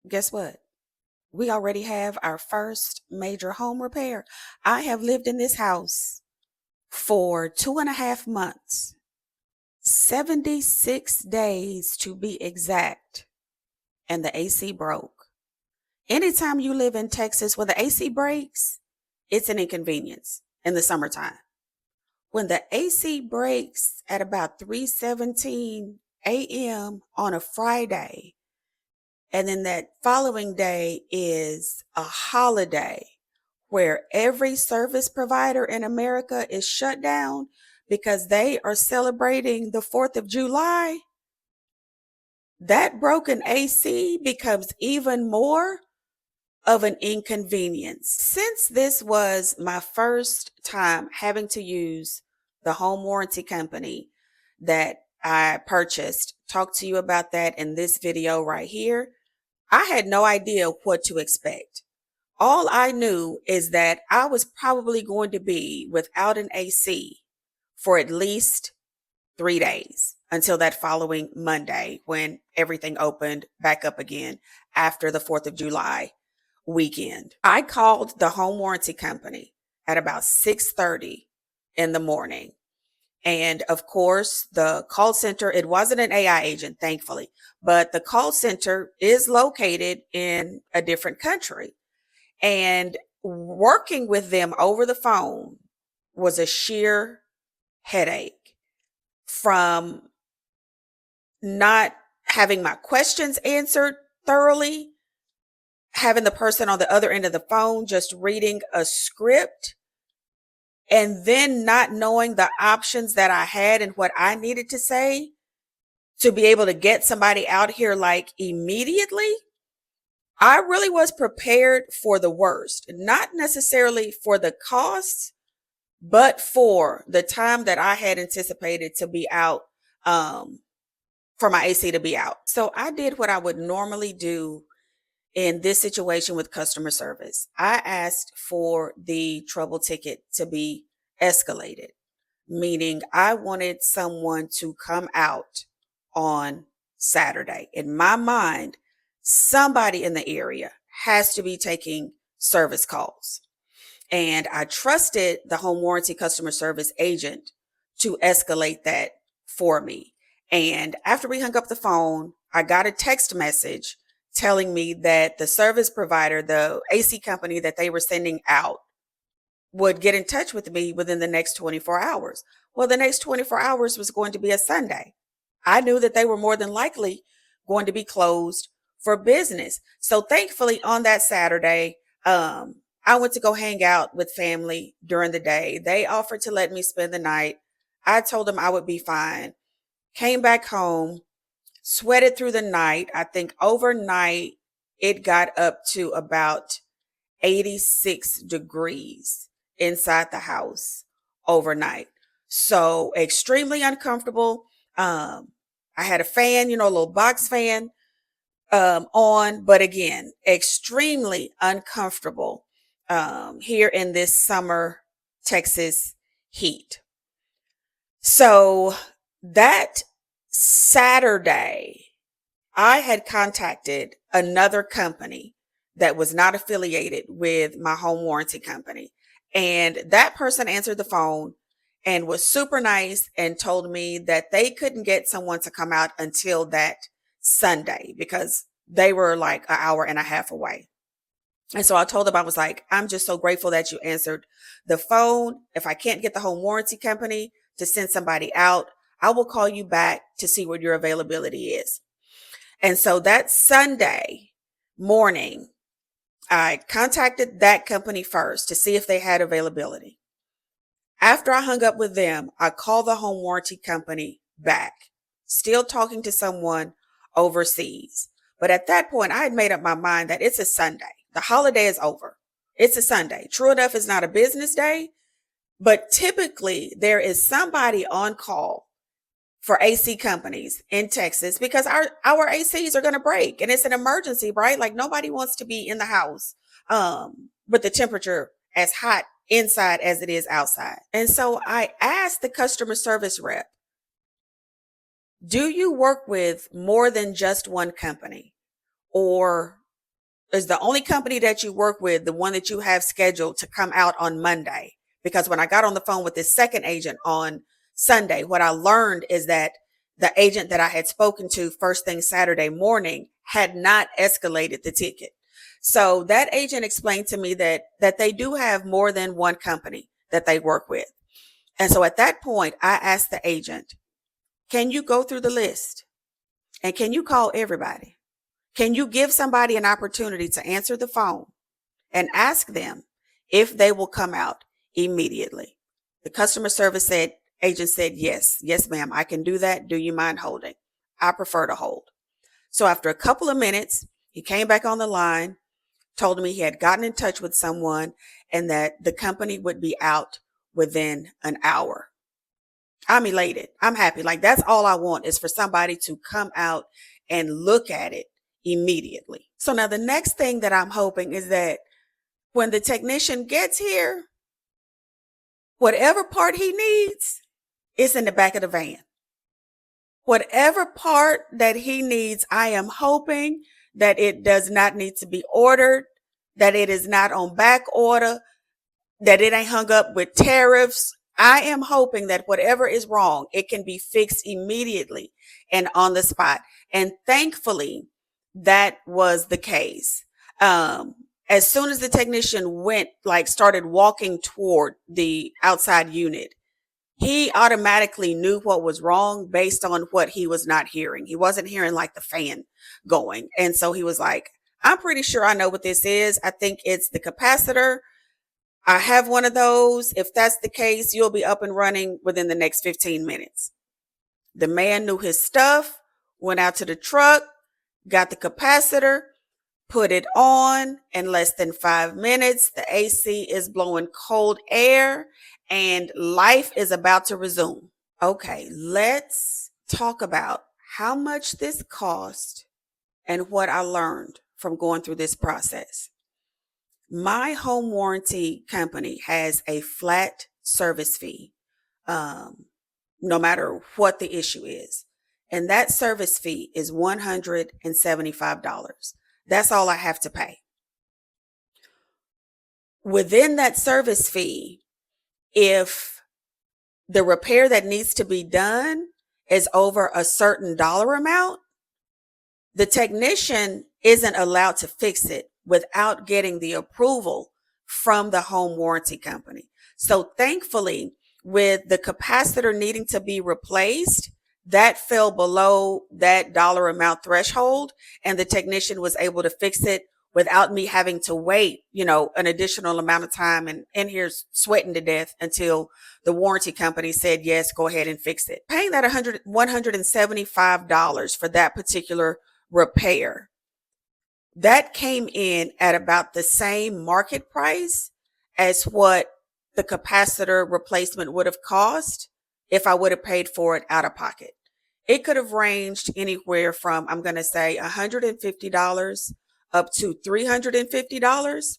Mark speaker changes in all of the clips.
Speaker 1: guess what? We already have our first major home repair. I have lived in this house for 2.5 months, 76 days to be exact, and the AC broke. Anytime you live in Texas where the AC breaks, it's an inconvenience in the summertime. When the AC breaks at about 3:17 a.m. on a Friday, and then that following day is a holiday where every service provider in America is shut down because they are celebrating the 4th of July, that broken AC becomes even more of an inconvenience. Since this was my first time having to use the home warranty company that I purchased, talk to you about that in this video right here, I had no idea what to expect. All I knew is that I was probably going to be without an AC for at least 3 days until that following Monday when everything opened back up again after the 4th of July weekend. I called the home warranty company at about 6:30 in the morning. And of course, the call center, it wasn't an AI agent, thankfully, but the call center is located in a different country. And working with them over the phone was a sheer headache from not having my questions answered thoroughly, having the person on the other end of the phone just reading a script, and then not knowing the options that I had and what I needed to say to be able to get somebody out here like immediately. I really was prepared for the worst, not necessarily for the costs, but for the time that I had anticipated to be out, for my AC to be out. So I did what I would normally do in this situation with customer service. I asked for the trouble ticket to be escalated, meaning I wanted someone to come out on Saturday. In my mind, somebody in the area has to be taking service calls. And I trusted the home warranty customer service agent to escalate that for me. And after we hung up the phone, I got a text message telling me that the service provider, the AC company that they were sending out, would get in touch with me within the next 24 hours. Well, the next 24 hours was going to be a Sunday. I knew that they were more than likely going to be closed for business. So thankfully on that Saturday, I went to go hang out with family during the day. They offered to let me spend the night. I told them I would be fine. Came back home, sweated through the night. I think overnight it got up to about 86 degrees inside the house overnight. So extremely uncomfortable. I had a fan, a little box fan on, but again, extremely uncomfortable here in this summer Texas heat. So that Saturday, I had contacted another company that was not affiliated with my home warranty company. And that person answered the phone and was super nice and told me that they couldn't get someone to come out until that Sunday because they were like an hour and a half away. And so I told them, I was like, I'm just so grateful that you answered the phone. If I can't get the home warranty company to send somebody out, I will call you back to see what your availability is. And so that Sunday morning, I contacted that company first to see if they had availability. After I hung up with them, I called the home warranty company back, still talking to someone overseas. But at that point, I had made up my mind that it's a Sunday. The holiday is over. It's a Sunday. True enough, it's not a business day, but typically there is somebody on call for AC companies in Texas because our ACs are going to break and it's an emergency, right? Like nobody wants to be in the house with the temperature as hot inside as it is outside. And so I asked the customer service rep, do you work with more than just one company? Or Is the only company that you work with the one that you have scheduled to come out on Monday? Because when I got on the phone with this second agent on Sunday, what I learned is that the agent that I had spoken to first thing Saturday morning had not escalated the ticket. So that agent explained to me that they do have more than one company that they work with. And so at that point, I asked the agent, can you go through the list and can you call everybody? Can you give somebody an opportunity to answer the phone and ask them if they will come out immediately? The customer service agent said, yes, ma'am, I can do that. Do you mind holding? I prefer to hold. So after a couple of minutes, he came back on the line, told me he had gotten in touch with someone and that the company would be out within an hour. I'm elated. I'm happy. Like, that's all I want, is for somebody to come out and look at it immediately. So now the next thing that I'm hoping is that when the technician gets here, whatever part he needs is in the back of the van. Whatever part that he needs, I am hoping that it does not need to be ordered, that it is not on back order, that it ain't hung up with tariffs. I am hoping that whatever is wrong, it can be fixed immediately and on the spot. And thankfully, that was the case. As soon as the technician started walking toward the outside unit, he automatically knew what was wrong based on what he was not hearing. He wasn't hearing like the fan going. And so he was like, I'm pretty sure I know what this is. I think it's the capacitor. I have one of those. If that's the case, you'll be up and running within the next 15 minutes. The man knew his stuff, went out to the truck, got the capacitor, put it on. In less than 5 minutes, the AC is blowing cold air and life is about to resume. Okay, let's talk about how much this cost and what I learned from going through this process. My home warranty company has a flat service fee, no matter what the issue is. And that service fee is $175. That's all I have to pay. Within that service fee, if the repair that needs to be done is over a certain dollar amount, the technician isn't allowed to fix it without getting the approval from the home warranty company. So thankfully, with the capacitor needing to be replaced, that fell below that dollar amount threshold, and the technician was able to fix it without me having to wait, an additional amount of time and in here sweating to death until the warranty company said, yes, go ahead and fix it. Paying that $175 for that particular repair, that came in at about the same market price as what the capacitor replacement would have cost if I would have paid for it out of pocket. It could have ranged anywhere from, I'm going to say, $150 up to $350.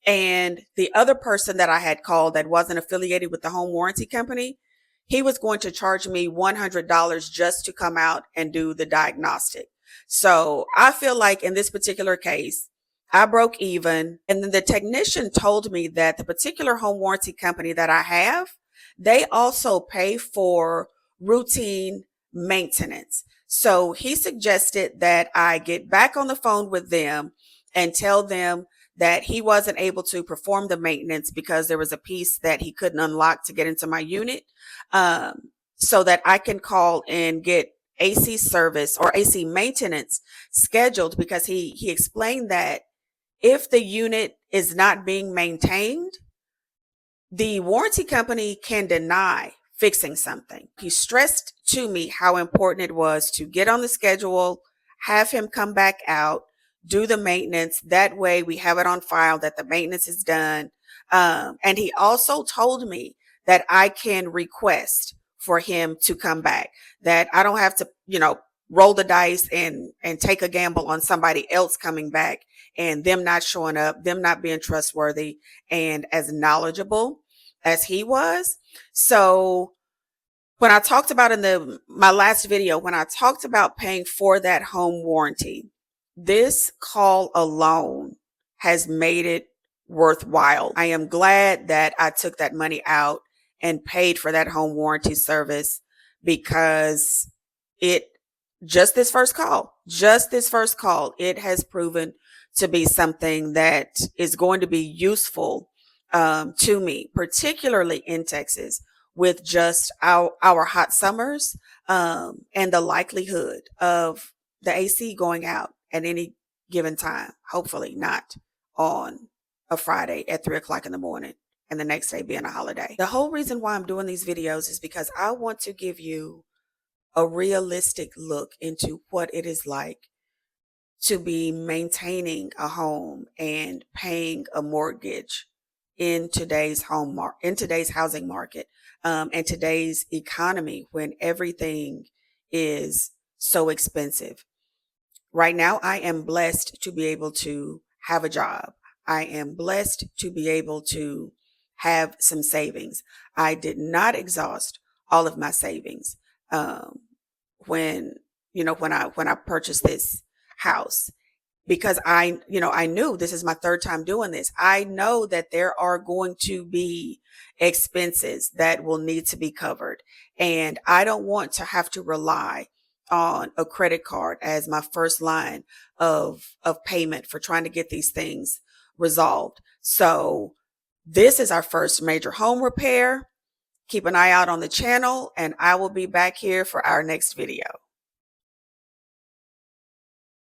Speaker 1: And the other person that I had called that wasn't affiliated with the home warranty company, he was going to charge me $100 just to come out and do the diagnostic. So I feel like in this particular case, I broke even. And then the technician told me that the particular home warranty company that I have, they also pay for routine maintenance. So he suggested that I get back on the phone with them and tell them that he wasn't able to perform the maintenance because there was a piece that he couldn't unlock to get into my unit, so that I can call and get AC service or AC maintenance scheduled, because he explained that if the unit is not being maintained, the warranty company can deny fixing something. He stressed to me how important it was to get on the schedule, have him come back out, do the maintenance. That way we have it on file that the maintenance is done. And he also told me that I can request for him to come back, that I don't have to, roll the dice and take a gamble on somebody else coming back and them not showing up, them not being trustworthy and as knowledgeable as he was. So when I talked about in my last video, when I talked about paying for that home warranty, This call alone has made it worthwhile. I am glad that I took that money out and paid for that home warranty service, because it just this first call, it has proven to be something that is going to be useful to me, particularly in Texas, with just our hot summers, and the likelihood of the AC going out at any given time. Hopefully not on a Friday at 3 o'clock in the morning and the next day being a holiday. The whole reason why I'm doing these videos is because I want to give you a realistic look into what it is like to be maintaining a home and paying a mortgage in today's in today's housing market, and today's economy, when everything is so expensive. Right now, I am blessed to be able to have a job. I am blessed to be able to have some savings. I did not exhaust all of my savings when when I purchased this house, because I knew this is my third time doing this. I know that there are going to be expenses that will need to be covered, and I don't want to have to rely on a credit card as my first line of payment for trying to get these things resolved. So this is our first major home repair. Keep an eye out on the channel, and I will be back here for our next video.